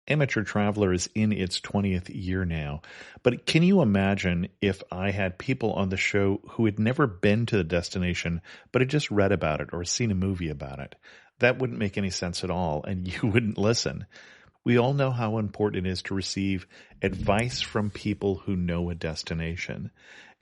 Amateur Traveler is in its 20th year now, but can you imagine if I had people on the show who had never been to the destination, but had just read about it or seen a movie about it? That wouldn't make any sense at all, and you wouldn't listen. We all know how important it is to receive advice from people who know a destination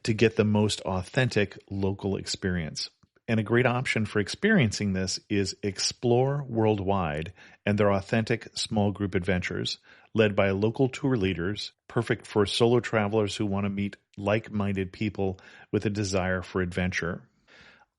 to get the most authentic local experience. And a great option for experiencing this is Explore Worldwide and their authentic small group adventures, led by local tour leaders, perfect for solo travelers who want to meet like-minded people with a desire for adventure.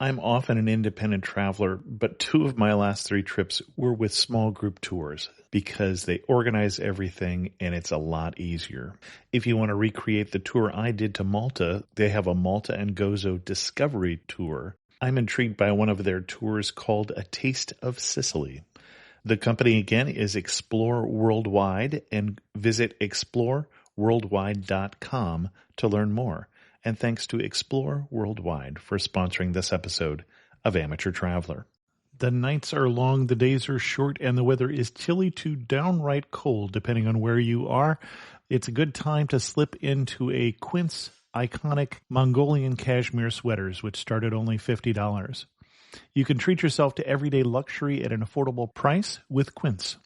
I'm often an independent traveler, but 2 of my last 3 trips were with small group tours because they organize everything and it's a lot easier. If you want to recreate the tour I did to Malta, they have a Malta and Gozo Discovery Tour. I'm intrigued by one of their tours called A Taste of Sicily. The company, again, is Explore Worldwide, and visit exploreworldwide.com to learn more. And thanks to Explore Worldwide for sponsoring this episode of Amateur Traveler. The nights are long, the days are short, and the weather is chilly to downright cold, depending on where you are. It's a good time to slip into a Quince iconic Mongolian cashmere sweaters, which start at only $50. You can treat yourself to everyday luxury at an affordable price with Quince.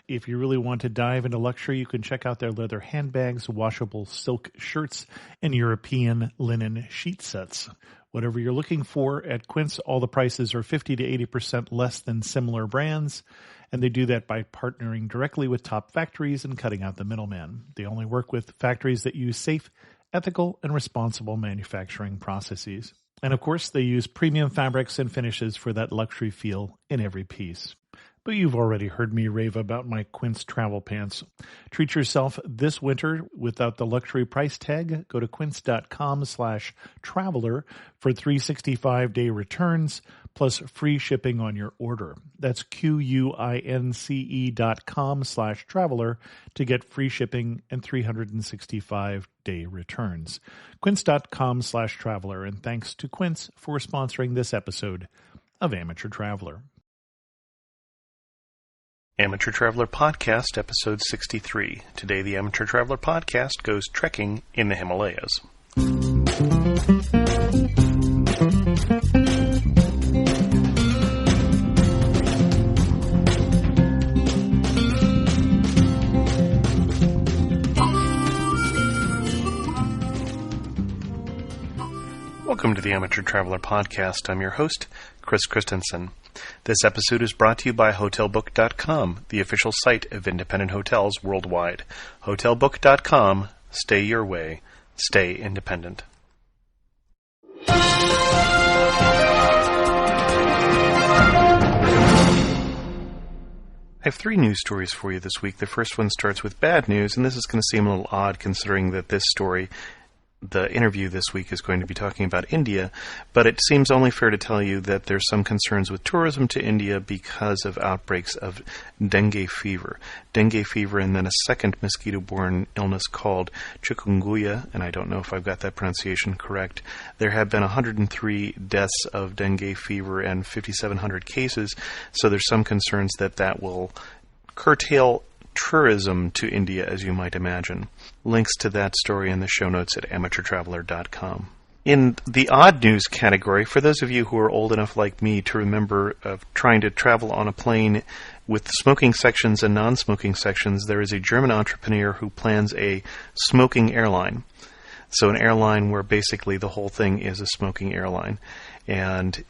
If you really want to dive into luxury, you can check out their leather handbags, washable silk shirts, and European linen sheet sets. Whatever you're looking for at Quince, all the prices are 50 to 80% less than similar brands, and they do that by partnering directly with top factories and cutting out the middleman. They only work with factories that use safe, ethical, and responsible manufacturing processes. And of course, they use premium fabrics and finishes for that luxury feel in every piece. But you've already heard me rave about my Quince travel pants. Treat yourself this winter without the luxury price tag. Go to quince.com/traveler for 365-day returns plus free shipping on your order. That's QUINCE.com/traveler to get free shipping and 365-day returns. Quince.com/traveler, and thanks to Quince for sponsoring this episode of Amateur Traveler. Amateur Traveler Podcast, Episode 63. Today, the Amateur Traveler Podcast goes trekking in the Himalayas. Welcome to the Amateur Traveler Podcast. I'm your host, Chris Christensen. This episode is brought to you by HotelBook.com, the official site of independent hotels worldwide. HotelBook.com. Stay your way. Stay independent. I have 3 news stories for you this week. The first one starts with bad news, and this is going to seem a little odd considering that this story, the interview this week, is going to be talking about India, but it seems only fair to tell you that there's some concerns with tourism to India because of outbreaks of dengue fever. Dengue fever and then a second mosquito-borne illness called chikungunya, and I don't know if I've got that pronunciation correct. There have been 103 deaths of dengue fever and 5,700 cases, so there's some concerns that that will curtail tourism to India, as you might imagine. Links to that story in the show notes at amateurtraveler.com. In the odd news category, for those of you who are old enough like me to remember trying to travel on a plane with smoking sections and non-smoking sections, there is a German entrepreneur who plans a smoking airline. So an airline where basically the whole thing is a smoking airline. And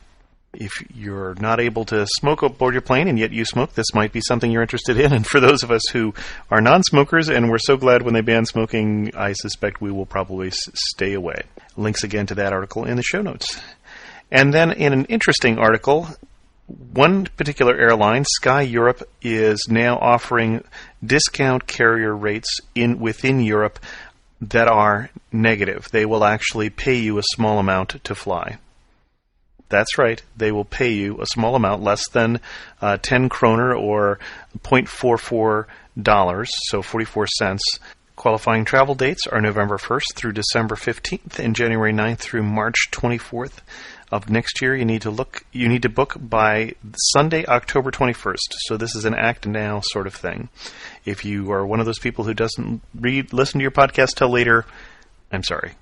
if you're not able to smoke aboard your plane and yet you smoke, this might be something you're interested in. And for those of us who are non-smokers and we're so glad when they banned smoking, I suspect we will probably stay away. Links again to that article in the show notes. And then in an interesting article, one particular airline, Sky Europe, is now offering discount carrier rates within Europe that are negative. They will actually pay you a small amount to fly. That's right. They will pay you a small amount, less than 10 kroner or $0.44, so 44 cents, Qualifying travel dates are November 1st through December 15th and January 9th through March 24th of next year. You need to book by Sunday, October 21st. So this is an act now sort of thing. If you are one of those people who doesn't listen to your podcast till later, I'm sorry.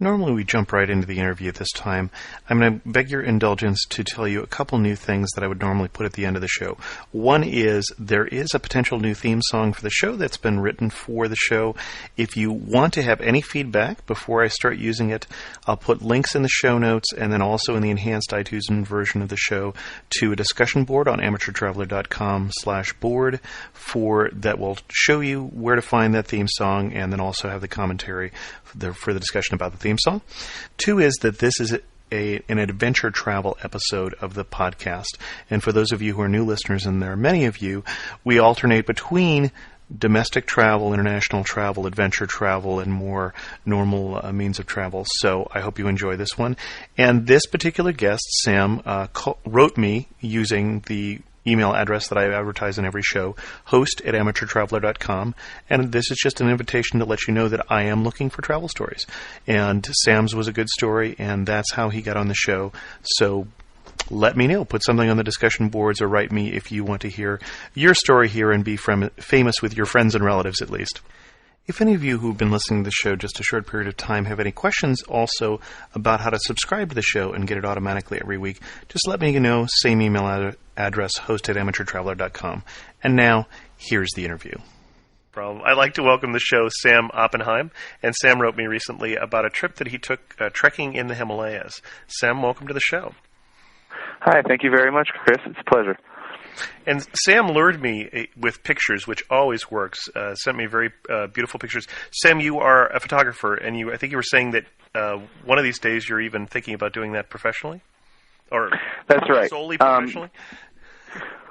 Normally we jump right into the interview at this time. I'm going to beg your indulgence to tell you a couple new things that I would normally put at the end of the show. One is there is a potential new theme song for the show that's been written for the show. If you want to have any feedback before I start using it, I'll put links in the show notes and then also in the enhanced iTunes version of the show to a discussion board on amateurtraveler.com/board that will show you where to find that theme song and then also have the commentary for the discussion about the theme song. Two is that this is an adventure travel episode of the podcast. And for those of you who are new listeners, and there are many of you, we alternate between domestic travel, international travel, adventure travel, and more normal means of travel. So I hope you enjoy this one. And this particular guest, Sam, wrote me using the email address that I advertise in every show, host@amateurtraveler.com, and this is just an invitation to let you know that I am looking for travel stories. And Sam's was a good story, and that's how he got on the show. So let me know. Put something on the discussion boards or write me if you want to hear your story here and be famous with your friends and relatives at least. If any of you who've been listening to the show just a short period of time have any questions also about how to subscribe to the show and get it automatically every week, just let me know. Same email address, host@amateurtraveler.com. And now, here's the interview. I'd like to welcome to the show Sam Oppenheim. And Sam wrote me recently about a trip that he took trekking in the Himalayas. Sam, welcome to the show. Hi, thank you very much, Chris. It's a pleasure. And Sam lured me with pictures, which always works. Sent me very beautiful pictures. Sam, you are a photographer, and I think you were saying that one of these days you're even thinking about doing that professionally? Or that's right. Solely professionally?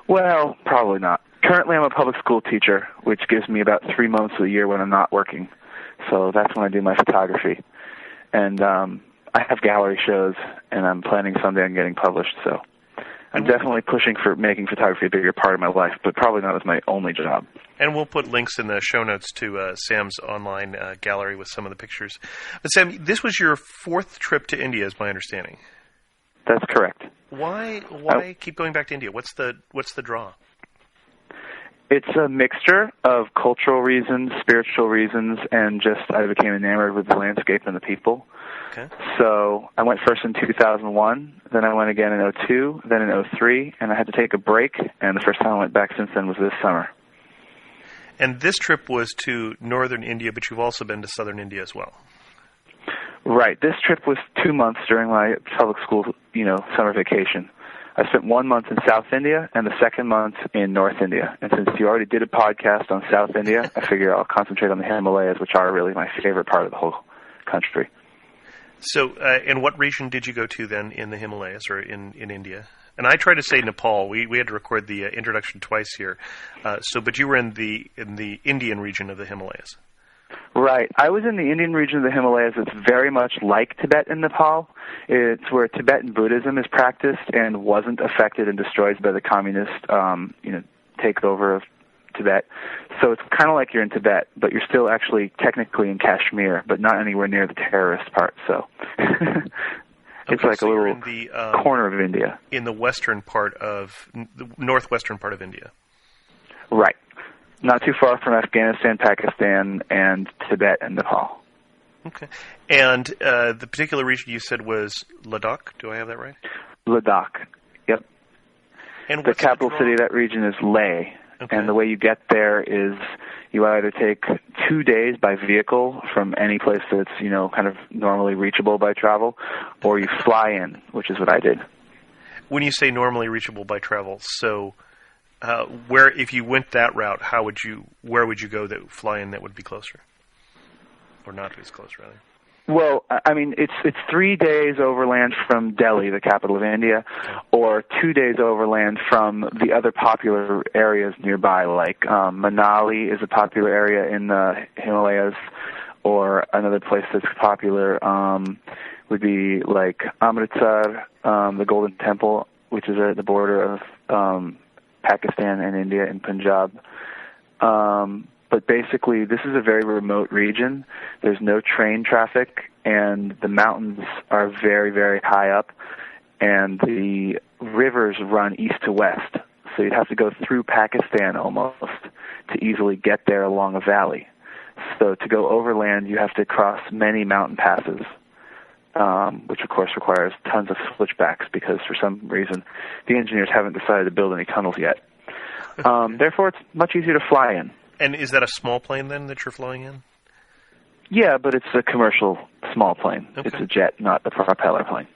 Well, probably not. Currently, I'm a public school teacher, which gives me about 3 months of the year when I'm not working. So that's when I do my photography. And I have gallery shows, and I'm planning someday on getting published, so I'm definitely pushing for making photography a bigger part of my life, but probably not as my only job. And we'll put links in the show notes to Sam's online gallery with some of the pictures. But Sam, this was your fourth trip to India, is my understanding. That's correct. Why keep going back to India? What's the draw? It's a mixture of cultural reasons, spiritual reasons, and just I became enamored with the landscape and the people. Okay. So I went first in 2001, then I went again in 2002, then in 2003, and I had to take a break, and the first time I went back since then was this summer. And this trip was to northern India, but you've also been to southern India as well. Right. This trip was 2 months during my public school, summer vacation. I spent 1 month in South India and the second month in North India. And since you already did a podcast on South India, I figure I'll concentrate on the Himalayas, which are really my favorite part of the whole country. So, in what region did you go to then in the Himalayas or in India? And I tried to say Nepal. We had to record the introduction twice here. But you were in the Indian region of the Himalayas. Right. I was in the Indian region of the Himalayas. It's very much like Tibet and Nepal. It's where Tibetan Buddhism is practiced and wasn't affected and destroyed by the communist, takeover of Tibet. So it's kind of like you're in Tibet, but you're still actually technically in Kashmir, but not anywhere near the terrorist part. So it's like a little in the, corner of India. In the northwestern part of India. Right. Not too far from Afghanistan, Pakistan, and Tibet and Nepal. Okay. And the particular region you said was Ladakh. Do I have that right? Ladakh. Yep. And the capital city of that region is Leh. Okay. And the way you get there is you either take 2 days by vehicle from any place that's, kind of normally reachable by travel, or you fly in, which is what I did. When you say normally reachable by travel, so if you went that route, where would you go that fly in that would be closer? Or not as close, rather? Well, I mean, it's 3 days overland from Delhi, the capital of India, or 2 days overland from the other popular areas nearby, like Manali is a popular area in the Himalayas, or another place that's popular would be like Amritsar, the Golden Temple, which is at the border of Pakistan and India and Punjab. But basically, this is a very remote region. There's no train traffic, and the mountains are very, very high up, and the rivers run east to west. So you'd have to go through Pakistan almost to easily get there along a valley. So to go overland, you have to cross many mountain passes, which of course requires tons of switchbacks because for some reason the engineers haven't decided to build any tunnels yet. Therefore, it's much easier to fly in. And is that a small plane then that you're flying in? Yeah, but it's a commercial small plane. Okay. It's a jet, not a propeller plane.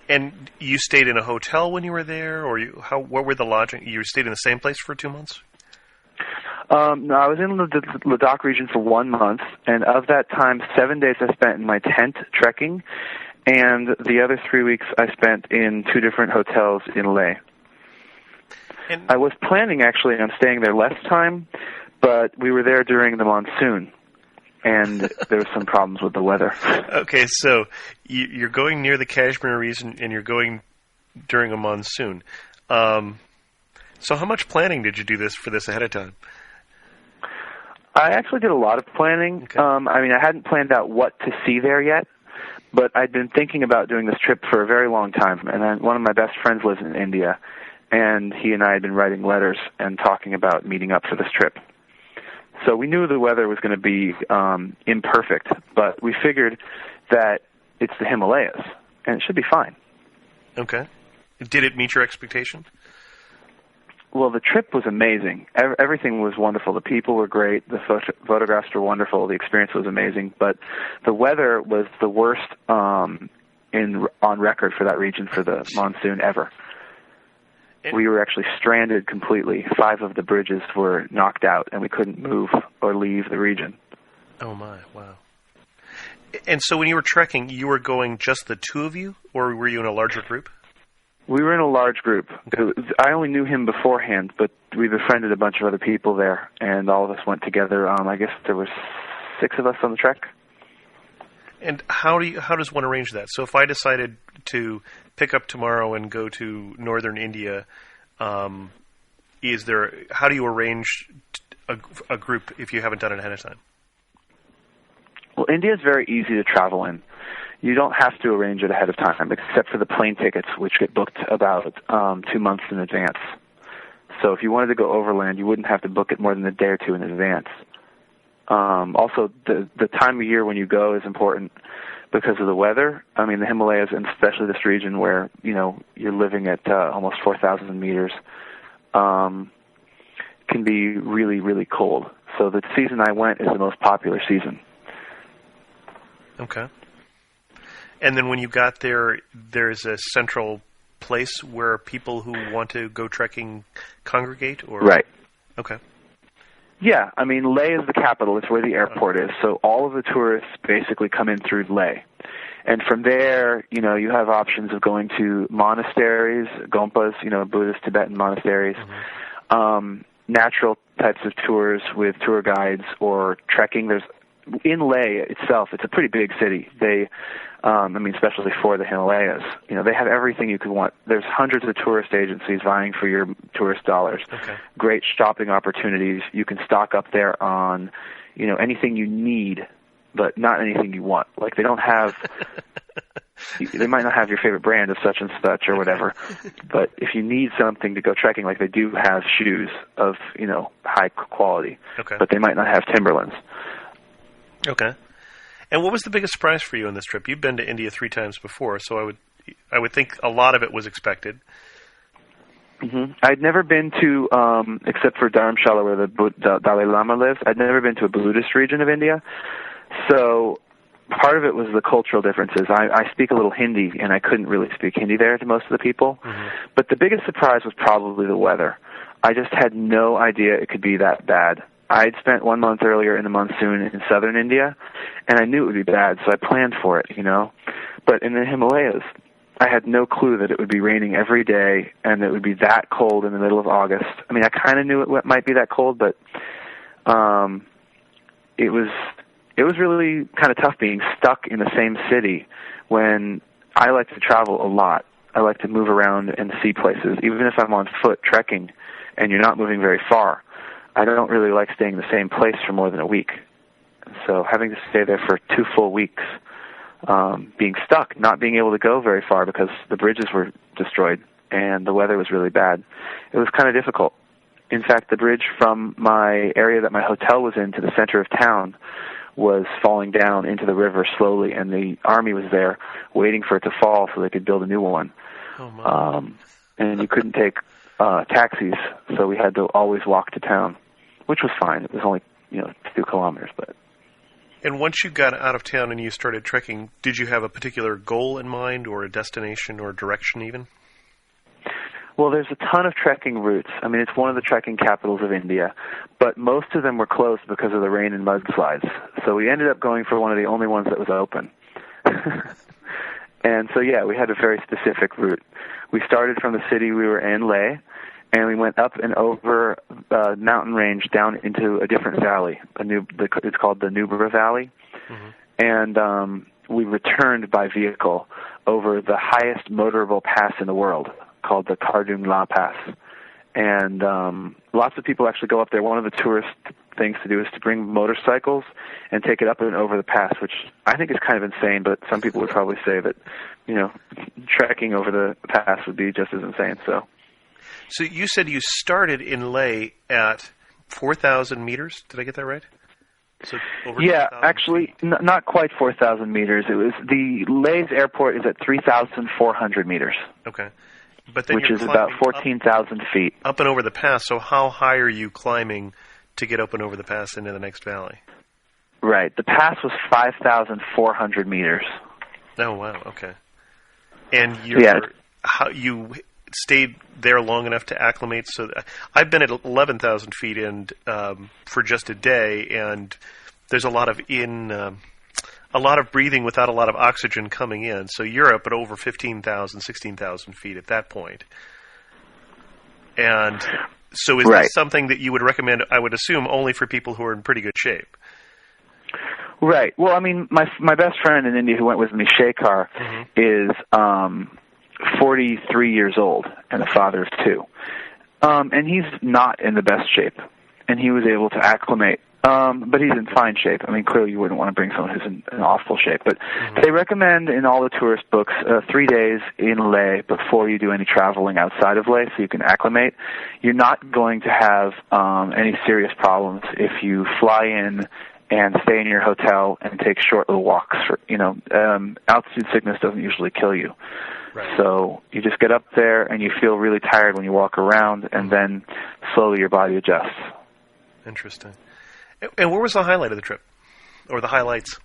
And you stayed in a hotel when you were there, or what were the lodging? You stayed in the same place for 2 months? No, I was in the Ladakh region for 1 month, and of that time, 7 days I spent in my tent trekking, and the other 3 weeks I spent in 2 different hotels in Leh. And I was planning actually on staying there less time, but we were there during the monsoon, and there were some problems with the weather. Okay, so you're going near the Kashmir region, and you're going during a monsoon. So how much planning did you do for this ahead of time? I actually did a lot of planning. Okay. I hadn't planned out what to see there yet, but I'd been thinking about doing this trip for a very long time, and one of my best friends lives in India, and he and I had been writing letters and talking about meeting up for this trip. So we knew the weather was going to be imperfect, but we figured that it's the Himalayas, and it should be fine. Okay. Did it meet your expectation? Well, the trip was amazing. Everything was wonderful. The people were great. The photographs were wonderful. The experience was amazing. But the weather was the worst on record for that region for the monsoon ever. We were actually stranded completely. 5 of the bridges were knocked out, and we couldn't move or leave the region. Oh, my. Wow. And so when you were trekking, you were going just the 2 of you, or were you in a larger group? We were in a large group. I only knew him beforehand, but we befriended a bunch of other people there, and all of us went together. I guess there were 6 of us on the trek. And how does one arrange that? So if I decided to pick up tomorrow and go to northern India, how do you arrange a group if you haven't done it ahead of time? Well, India is very easy to travel in. You don't have to arrange it ahead of time, except for the plane tickets, which get booked about 2 months in advance. So if you wanted to go overland, you wouldn't have to book it more than a day or 2 in advance. Also, the time of year when you go is important because of the weather. I mean, the Himalayas, and especially this region where, you're living at almost 4,000 meters, can be really, really cold. So the season I went is the most popular season. Okay. And then when you got there, there's a central place where people who want to go trekking congregate? Or Right. Okay. Yeah, Leh is the capital. It's where the airport is. So all of the tourists basically come in through Leh. And from there, you have options of going to monasteries, gompas, Buddhist Tibetan monasteries, natural types of tours with tour guides, or trekking. In Leh itself, it's a pretty big city. They, especially for the Himalayas, they have everything you could want. There's hundreds of tourist agencies vying for your tourist dollars. Okay. Great Shopping opportunities. You can stock up there on, anything you need, but not anything you want. Like they don't have, they might not have your favorite brand of such and such or whatever, but if you need something to go trekking, like they do have shoes of, high quality, Okay. but they might not have Timberlands. Okay. And what was the biggest surprise for you on this trip? You've been to India 3 times before, so I would think a lot of it was expected. Mm-hmm. I'd never been to, except for Dharamshala where the Dalai Lama lives, I'd never been to a Buddhist region of India. So part of it was the cultural differences. I speak a little Hindi, and I couldn't really speak Hindi there to most of the people. Mm-hmm. But the biggest surprise was probably the weather. I just had no idea it could be that bad. I'd spent 1 month earlier in the monsoon in southern India, and I knew it would be bad, so I planned for it, But in the Himalayas, I had no clue that it would be raining every day and it would be that cold in the middle of August. I kind of knew it might be that cold, but it was really kind of tough being stuck in the same city when I like to travel a lot. I like to move around and see places, even if I'm on foot trekking and you're not moving very far, I don't really like staying in the same place for more than a week. So having to stay there for 2 full weeks, being stuck, not being able to go very far because the bridges were destroyed and the weather was really bad, it was kind of difficult. In fact, the bridge from my area that my hotel was in to the center of town was falling down into the river slowly, and the army was there waiting for it to fall so they could build a new one. Oh, my. And you couldn't take taxis, so we had to always walk to town, which was fine. It was only 2 kilometers, but. And once you got out of town and you started trekking, did you have a particular goal in mind, or a destination, or direction even? Well, there's a ton of trekking routes. I mean, it's one of the trekking capitals of India, but most of them were closed because of the rain and mudslides. So we ended up going for one of the only ones that was open. And so, yeah, we had a very specific route. We started from the city we were in, Leh, and we went up and over a mountain range down into a different valley. It's called the Nubra Valley. Mm-hmm. And we returned by vehicle over the highest motorable pass in the world, called the Kardung La Pass. And lots of people actually go up there. One of the tourist things to do is to bring motorcycles and take it up and over the pass, which I think is kind of insane, but some people would probably say that, trekking over the pass would be just as insane. So you said you started in Leh at 4,000 meters. Did I get that right? So over yeah, actually, not quite 4,000 meters. It was the Leh's airport is at 3,400 meters. Okay. But then which is about 14,000 feet. Up and over the pass, so how high are you climbing to get up and over the pass into the next valley? Right. The pass was 5,400 meters. Oh, wow, okay. And you stayed there long enough to acclimate? So I've been at 11,000 feet and for just a day, and there's a lot of breathing without a lot of oxygen coming in. So you're up at over 15,000, 16,000 feet at that point. And so is this something that you would recommend, I would assume, only for people who are in pretty good shape? Right. Well, I mean, my best friend in India who went with me, Shekhar, is 43 years old and a father of 2. And he's not in the best shape. And he was able to acclimate. But he's in fine shape. I mean, clearly you wouldn't want to bring someone who's in awful shape. But they recommend in all the tourist books 3 days in Leh before you do any traveling outside of Leh so you can acclimate. You're not going to have any serious problems if you fly in and stay in your hotel and take short little walks. Altitude sickness doesn't usually kill you. Right. So you just get up there and you feel really tired when you walk around, and then slowly your body adjusts. Interesting. And where was the highlight of the trip, or the highlights?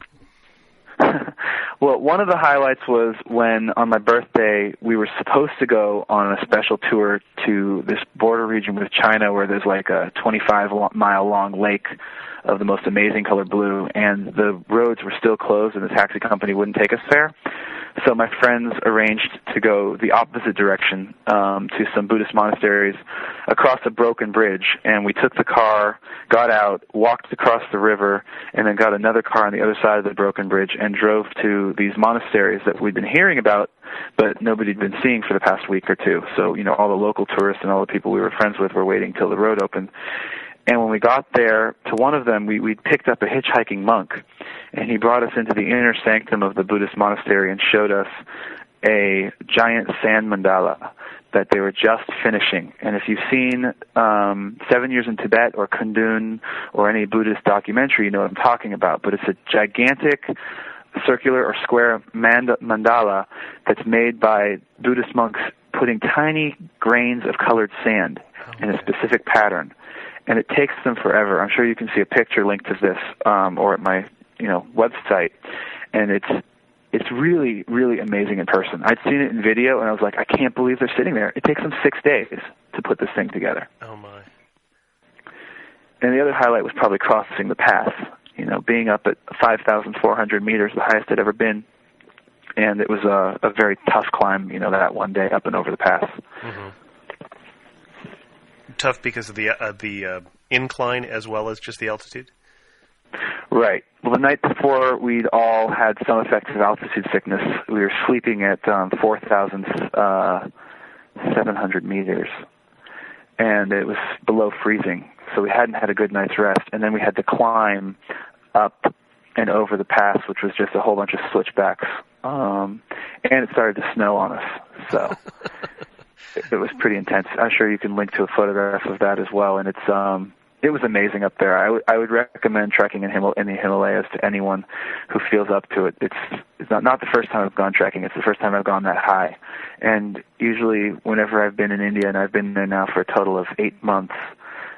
Well, one of the highlights was when, on my birthday, we were supposed to go on a special tour to this border region with China where there's like a 25-mile-long lake of the most amazing color blue, and the roads were still closed and the taxi company wouldn't take us there. So my friends arranged to go the opposite direction to some Buddhist monasteries across a broken bridge, and we took the car, got out, walked across the river, and then got another car on the other side of the broken bridge and drove to these monasteries that we'd been hearing about, but nobody had been seeing for the past week or two. So, all the local tourists and all the people we were friends with were waiting till the road opened. And when we got there to one of them, we picked up a hitchhiking monk, and he brought us into the inner sanctum of the Buddhist monastery and showed us a giant sand mandala that they were just finishing. And if you've seen 7 Years in Tibet or Kundun or any Buddhist documentary, you know what I'm talking about. But it's a gigantic circular or square mandala that's made by Buddhist monks putting tiny grains of colored sand in a specific pattern. And it takes them forever. I'm sure you can see a picture linked to this or at my website. And it's really, really amazing in person. I'd seen it in video, and I was like, I can't believe they're sitting there. It takes them 6 days to put this thing together. Oh, my. And the other highlight was probably crossing the pass, being up at 5,400 meters, the highest I'd ever been. And it was a very tough climb, that one day up and over the pass. Mm-hmm. Tough because of the incline as well as just the altitude? Right. Well, the night before, we'd all had some effects of altitude sickness. We were sleeping at 4,700 meters. and it was below freezing, so we hadn't had a good night's rest. And then we had to climb up and over the pass, which was just a whole bunch of switchbacks, and it started to snow on us, so it was pretty intense. I'm sure you can link to a photograph of that as well, and it was amazing up there. I would recommend trekking in the Himalayas to anyone who feels up to it. It's not the first time I've gone trekking. It's the first time I've gone that high. And usually whenever I've been in India, and I've been there now for a total of 8 months,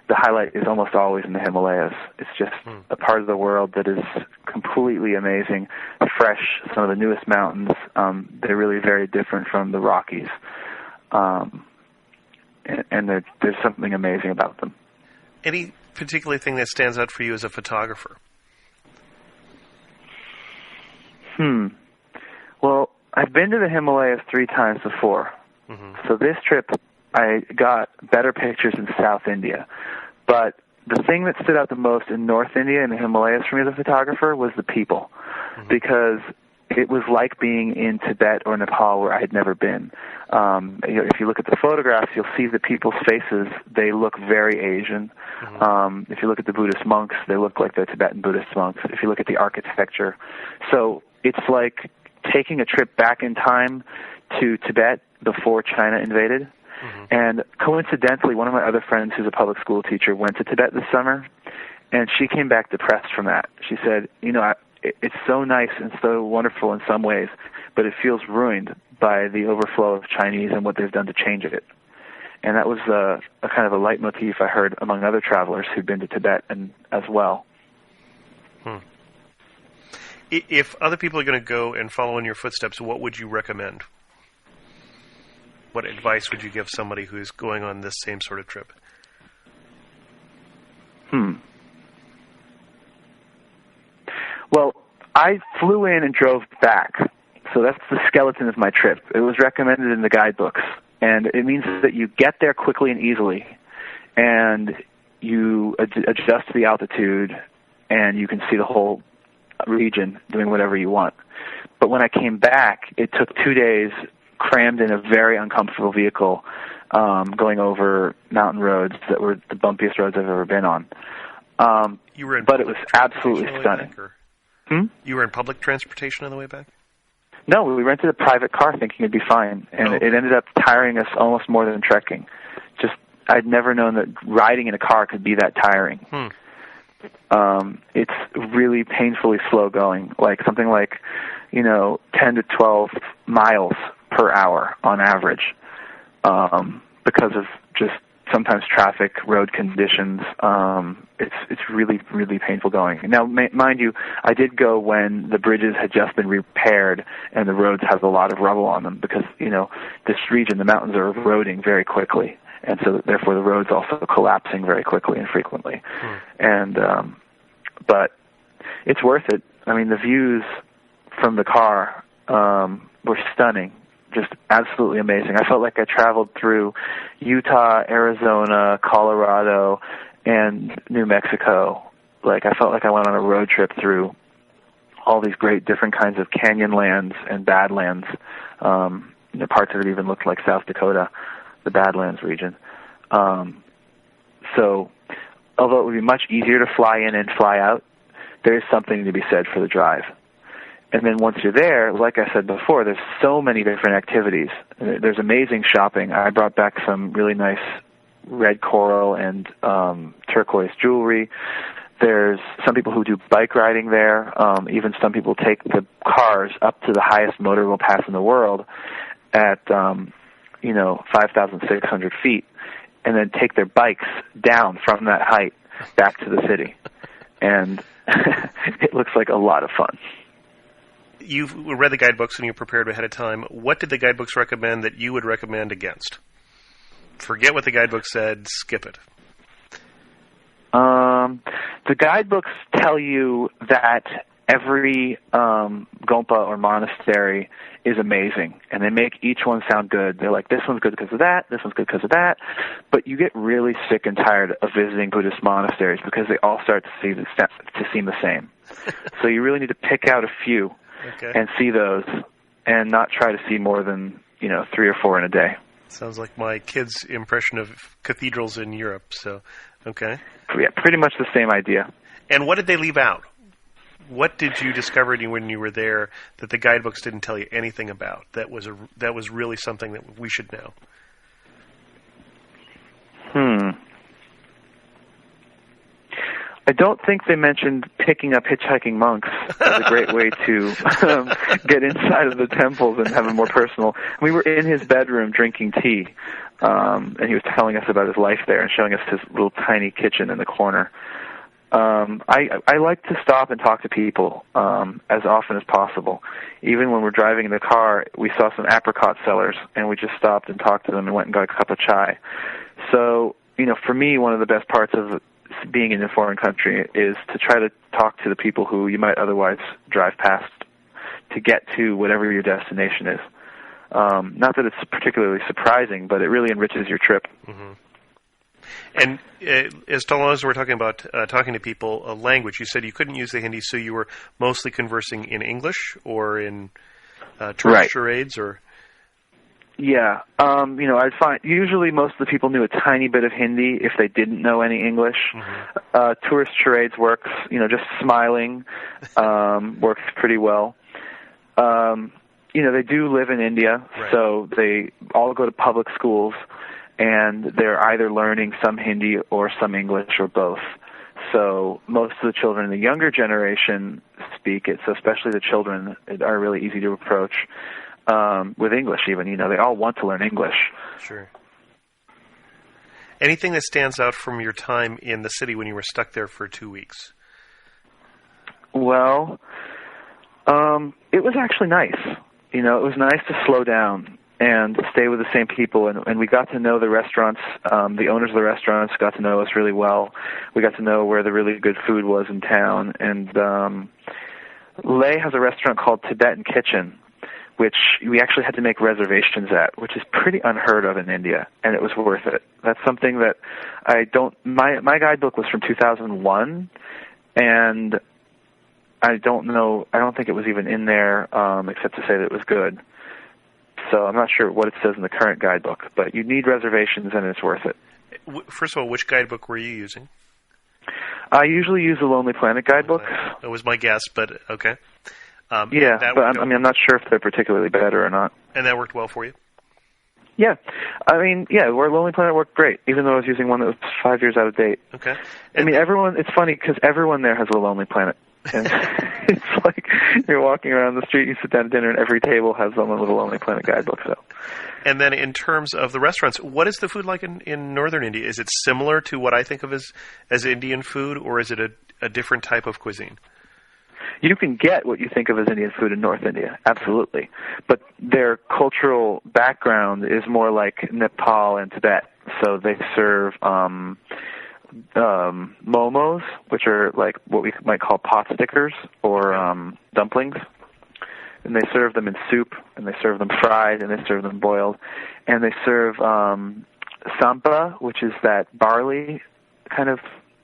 the highlight is almost always in the Himalayas. It's just a part of the world that is completely amazing, fresh, some of the newest mountains. They're really very different from the Rockies. And there's something amazing about them. Any particular thing that stands out for you as a photographer? Well, I've been to the Himalayas 3 times before. Mm-hmm. So this trip, I got better pictures in South India. But the thing that stood out the most in North India and the Himalayas for me as a photographer was the people. Mm-hmm. Because it was like being in Tibet or Nepal where I had never been. If you look at the photographs, you'll see the people's faces. They look very Asian. Mm-hmm. If you look at the Buddhist monks, they look like the Tibetan Buddhist monks. If you look at the architecture. So it's like taking a trip back in time to Tibet before China invaded. Mm-hmm. And coincidentally, one of my other friends who's a public school teacher went to Tibet this summer, and she came back depressed from that. She said, it's so nice and so wonderful in some ways, but it feels ruined by the overflow of Chinese and what they've done to change it. And that was a kind of a leitmotif I heard among other travelers who'd been to Tibet and as well. If other people are going to go and follow in your footsteps, what would you recommend? What advice would you give somebody who's going on this same sort of trip? Well, I flew in and drove back, so that's the skeleton of my trip. It was recommended in the guidebooks, and it means that you get there quickly and easily, and you adjust to the altitude, and you can see the whole region doing whatever you want. But when I came back, it took 2 days crammed in a very uncomfortable vehicle, going over mountain roads that were the bumpiest roads I've ever been on. But it was absolutely stunning. You were in public transportation on the way back? No, we rented a private car thinking it'd be fine, and it ended up tiring us almost more than trekking. I'd never known that riding in a car could be that tiring. It's really painfully slow going, something like 10 to 12 miles per hour on average, because of just sometimes traffic, road conditions. It's really, really painful going. Now, mind you, I did go when the bridges had just been repaired and the roads have a lot of rubble on them because, this region, the mountains are eroding very quickly. And so, therefore, the roads also collapsing very quickly and frequently. But it's worth it. I mean, the views from the car were stunning. Just absolutely amazing. I felt like I traveled through Utah, Arizona, Colorado, and New Mexico. I felt like I went on a road trip through all these great different kinds of canyon lands and badlands. Parts of it even looked like South Dakota, the Badlands region. So, although it would be much easier to fly in and fly out, there is something to be said for the drive. And then once you're there, like I said before, there's so many different activities. There's amazing shopping. I brought back some really nice red coral and turquoise jewelry. There's some people who do bike riding there. Even some people take the cars up to the highest motorable pass in the world at 5,600 feet, and then take their bikes down from that height back to the city. And it looks like a lot of fun. You've read the guidebooks and you prepared ahead of time. What did the guidebooks recommend that you would recommend against? Forget what the guidebook said. Skip it. The guidebooks tell you that every gompa or monastery is amazing, and they make each one sound good. They're like, this one's good because of that, this one's good because of that, but you get really sick and tired of visiting Buddhist monasteries because they all start to seem the same. So you really need to pick out a few and see those, and not try to see more than 3 or 4 in a day. Sounds like my kid's impression of cathedrals in Europe. So, okay. Yeah, pretty much the same idea. And what did they leave out? What did you discover when you were there that the guidebooks didn't tell you anything about? That was really something that we should know. I don't think they mentioned picking up hitchhiking monks as a great way to get inside of the temples and have a more personal. We were in his bedroom drinking tea, and he was telling us about his life there and showing us his little tiny kitchen in the corner. I like to stop and talk to people as often as possible. Even when we're driving in the car, we saw some apricot sellers, and we just stopped and talked to them and went and got a cup of chai. So, for me, one of the best parts of being in a foreign country is to try to talk to the people who you might otherwise drive past to get to whatever your destination is. Not that it's particularly surprising, but it really enriches your trip. Mm-hmm. And as long as we're talking about talking to people, a language, you said you couldn't use the Hindi, so you were mostly conversing in English or in tourist charades, or? Yeah, I'd find usually most of the people knew a tiny bit of Hindi if they didn't know any English. Mm-hmm. Tourist charades works, just smiling works pretty well. They do live in India, so they all go to public schools, and they're either learning some Hindi or some English or both. So most of the children in the younger generation speak it, so especially the children are really easy to approach. With English even, they all want to learn English. Sure. Anything that stands out from your time in the city when you were stuck there for 2 weeks? Well, it was actually nice. It was nice to slow down and stay with the same people, and we got to know the restaurants. The owners of the restaurants got to know us really well. We got to know where the really good food was in town, and Leh has a restaurant called Tibetan Kitchen, which we actually had to make reservations at, which is pretty unheard of in India, and it was worth it. That's something that my guidebook was from 2001, and I don't think it was even in there except to say that it was good. So I'm not sure what it says in the current guidebook, but you need reservations and it's worth it. First of all, which guidebook were you using? I usually use the Lonely Planet guidebook. That was my guess, but okay. I'm not sure if they're particularly better or not. And that worked well for you? Yeah. Where Lonely Planet worked great, even though I was using one that was 5 years out of date. Okay. It's funny because everyone there has a Lonely Planet. And it's like you're walking around the street, you sit down at dinner, and every table has someone with a Lonely Planet guidebook. So. And then in terms of the restaurants, what is the food like in northern India? Is it similar to what I think of as Indian food, or is it a different type of cuisine? You can get what you think of as Indian food in North India, absolutely. But their cultural background is more like Nepal and Tibet. So they serve momos, which are like what we might call pot stickers or dumplings. And they serve them in soup, and they serve them fried, and they serve them boiled. And they serve sampa, which is that barley kind of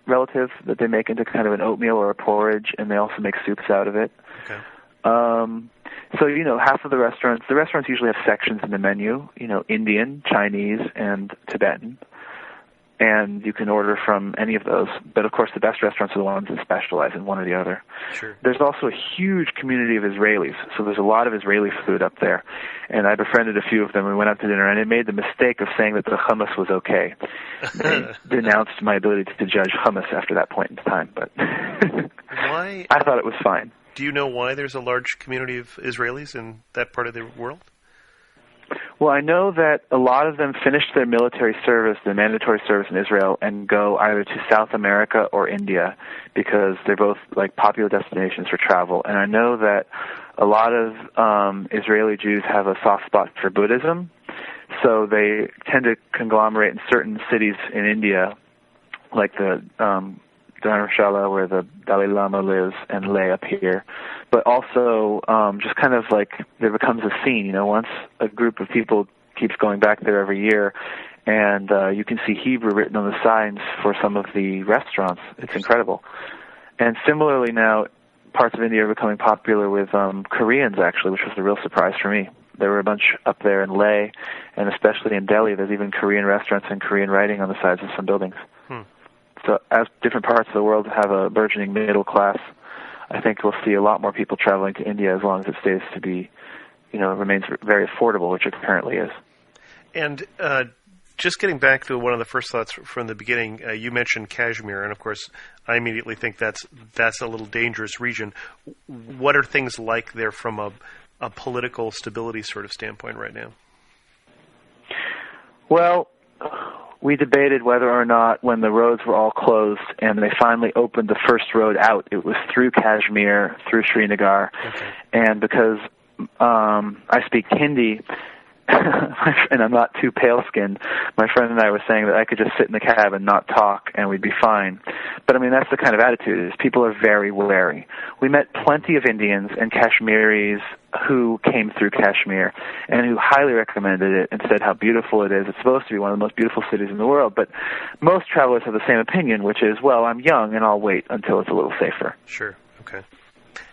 relative that they make into kind of an oatmeal or a porridge, and they also make soups out of it. Okay. So, half of the restaurants usually have sections in the menu, Indian, Chinese, and Tibetan. And you can order from any of those. But, of course, the best restaurants are the ones that specialize in one or the other. Sure. There's also a huge community of Israelis, so there's a lot of Israeli food up there. And I befriended a few of them. We went out to dinner, and I made the mistake of saying that the hummus was okay. They denounced my ability to judge hummus after that point in time. But why? I thought it was fine. Do you know why there's a large community of Israelis in that part of the world? Well, I know that a lot of them finish their military service, the mandatory service in Israel, and go either to South America or India because they're both like popular destinations for travel. And I know that a lot of Israeli Jews have a soft spot for Buddhism, so they tend to conglomerate in certain cities in India, like the Dharamshala, where the Dalai Lama lives, and Leh up here. But also, just kind of like there becomes a scene, once a group of people keeps going back there every year, and you can see Hebrew written on the signs for some of the restaurants. It's incredible. And similarly now, parts of India are becoming popular with Koreans, actually, which was a real surprise for me. There were a bunch up there in Leh, and especially in Delhi. There's even Korean restaurants and Korean writing on the sides of some buildings. So as different parts of the world have a burgeoning middle class, I think we'll see a lot more people traveling to India as long as it stays to be, remains very affordable, which it currently is. And just getting back to one of the first thoughts from the beginning, you mentioned Kashmir, and of course, I immediately think that's a little dangerous region. What are things like there from a political stability sort of standpoint right now? Well, we debated whether or not, when the roads were all closed and they finally opened the first road out, it was through Kashmir, through Srinagar. Okay. And because I speak Hindi, and I'm not too pale-skinned, my friend and I were saying that I could just sit in the cab and not talk and we'd be fine. But, I mean, that's the kind of attitude. Is people are very wary. We met plenty of Indians and Kashmiris who came through Kashmir and who highly recommended it and said how beautiful it is. It's supposed to be one of the most beautiful cities in the world. But most travelers have the same opinion, which is, well, I'm young and I'll wait until it's a little safer. Sure. Okay.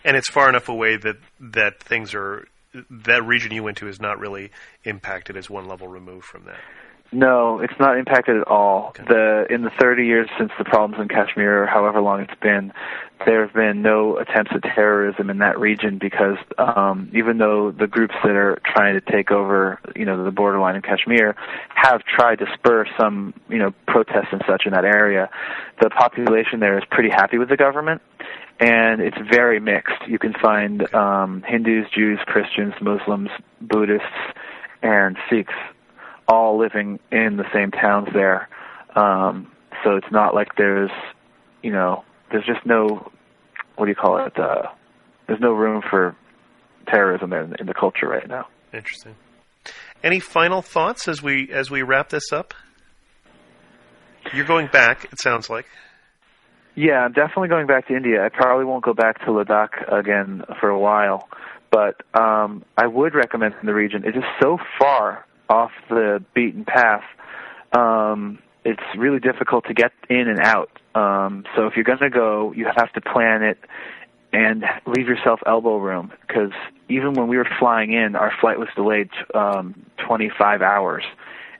And it's far enough away that things are... that region you went to is not really impacted, as one level removed from that. No, it's not impacted at all. Okay. In the 30 years since the problems in Kashmir, or however long it's been, there have been no attempts at terrorism in that region because even though the groups that are trying to take over, the borderline in Kashmir have tried to spur some, protests and such in that area, the population there is pretty happy with the government. And it's very mixed. You can find Hindus, Jews, Christians, Muslims, Buddhists, and Sikhs all living in the same towns there. So it's not like there's just no, there's no room for terrorism in the culture right now. Interesting. Any final thoughts as we wrap this up? You're going back, it sounds like. Yeah, I'm definitely going back to India. I probably won't go back to Ladakh again for a while, but I would recommend the region. It is so far off the beaten path. It's really difficult to get in and out. So if you're going to go, you have to plan it and leave yourself elbow room, because even when we were flying in, our flight was delayed 25 hours,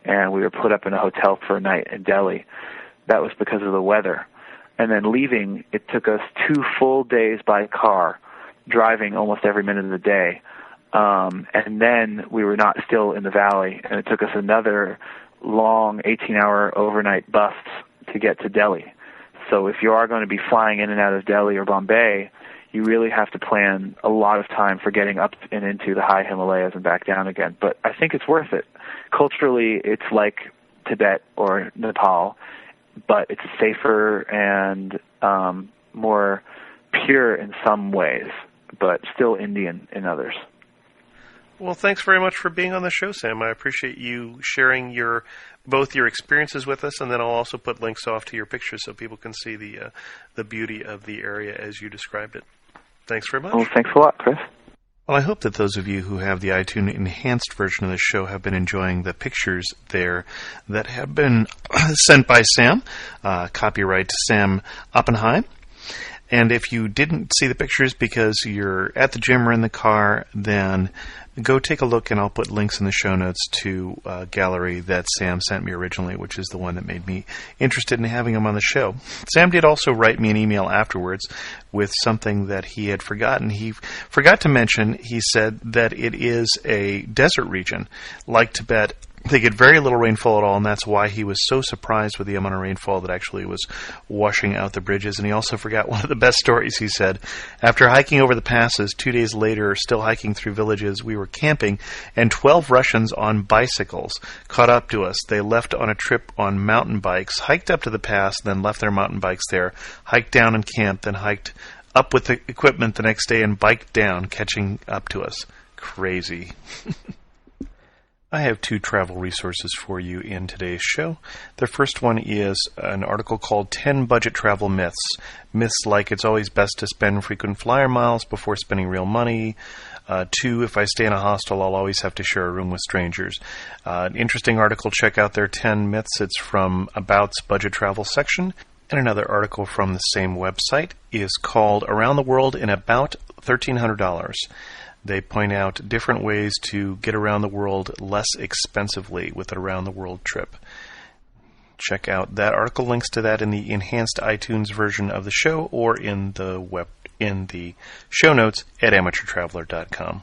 and we were put up in a hotel for a night in Delhi. That was because of the weather. And then leaving, it took us 2 full days by car, driving almost every minute of the day. And then we were not still in the valley, and it took us another long 18-hour overnight bus to get to Delhi. So if you are going to be flying in and out of Delhi or Bombay, you really have to plan a lot of time for getting up and into the high Himalayas and back down again. But I think it's worth it. Culturally, it's like Tibet or Nepal, but it's safer and more pure in some ways, but still Indian in others. Well, thanks very much for being on the show, Sam. I appreciate you sharing both your experiences with us, and then I'll also put links off to your pictures so people can see the beauty of the area as you described it. Thanks very much. Well, thanks a lot, Chris. Well, I hope that those of you who have the iTunes enhanced version of the show have been enjoying the pictures there that have been sent by Sam. Copyright Sam Oppenheim. And if you didn't see the pictures because you're at the gym or in the car, then go take a look, and I'll put links in the show notes to a gallery that Sam sent me originally, which is the one that made me interested in having him on the show. Sam did also write me an email afterwards with something that he had forgotten. He forgot to mention, he said, that it is a desert region like Tibet. They get very little rainfall at all, and that's why he was so surprised with the amount of rainfall that actually was washing out the bridges. And he also forgot one of the best stories, he said. After hiking over the passes, 2 days later, still hiking through villages, we were camping, and 12 Russians on bicycles caught up to us. They left on a trip on mountain bikes, hiked up to the pass, then left their mountain bikes there, hiked down and camped, then hiked up with the equipment the next day and biked down, catching up to us. Crazy. I have 2 travel resources for you in today's show. The first one is an article called 10 Budget Travel Myths. Myths like it's always best to spend frequent flyer miles before spending real money. 2, if I stay in a hostel, I'll always have to share a room with strangers. An interesting article. Check out their 10 myths. It's from About's Budget Travel section. And another article from the same website is called Around the World in About $1,300. They point out different ways to get around the world less expensively with an around-the-world trip. Check out that article. Links to that in the enhanced iTunes version of the show or in the show notes at amateurtraveler.com.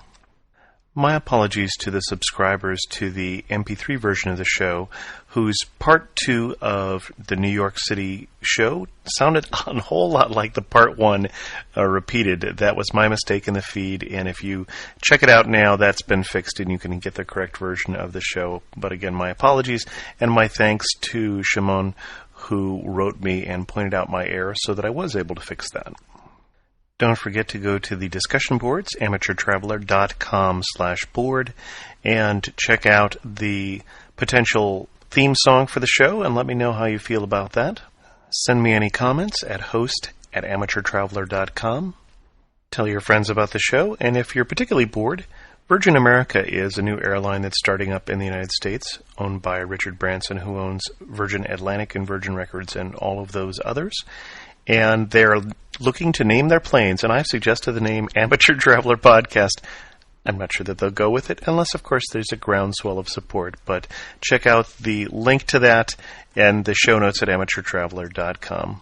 My apologies to the subscribers to the MP3 version of the show, whose part 2 of the New York City show sounded a whole lot like the part 1 repeated. That was my mistake in the feed, and if you check it out now, that's been fixed and you can get the correct version of the show. But again, my apologies, and my thanks to Shimon, who wrote me and pointed out my error so that I was able to fix that. Don't forget to go to the discussion boards, amateurtraveler.com/board, and check out the potential theme song for the show and let me know how you feel about that. Send me any comments at host@amateurtraveler.com. Tell your friends about the show, and if you're particularly bored, Virgin America is a new airline that's starting up in the United States, owned by Richard Branson, who owns Virgin Atlantic and Virgin Records and all of those others. And they're looking to name their planes, and I've suggested the name Amateur Traveler Podcast. I'm not sure that they'll go with it, unless, of course, there's a groundswell of support. But check out the link to that and the show notes at amateurtraveler.com.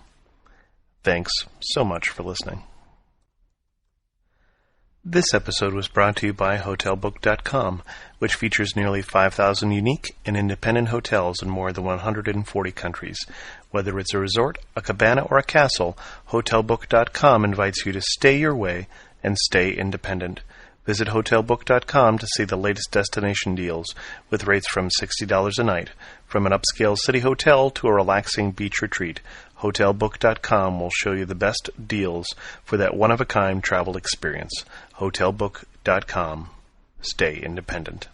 Thanks so much for listening. This episode was brought to you by HotelBook.com, which features nearly 5,000 unique and independent hotels in more than 140 countries. Whether it's a resort, a cabana, or a castle, HotelBook.com invites you to stay your way and stay independent. Visit HotelBook.com to see the latest destination deals, with rates from $60 a night, from an upscale city hotel to a relaxing beach retreat. HotelBook.com will show you the best deals for that one-of-a-kind travel experience. HotelBook.com. Stay independent.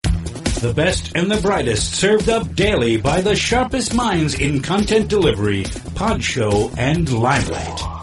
The best and the brightest, served up daily by the sharpest minds in content delivery, pod show, and limelight.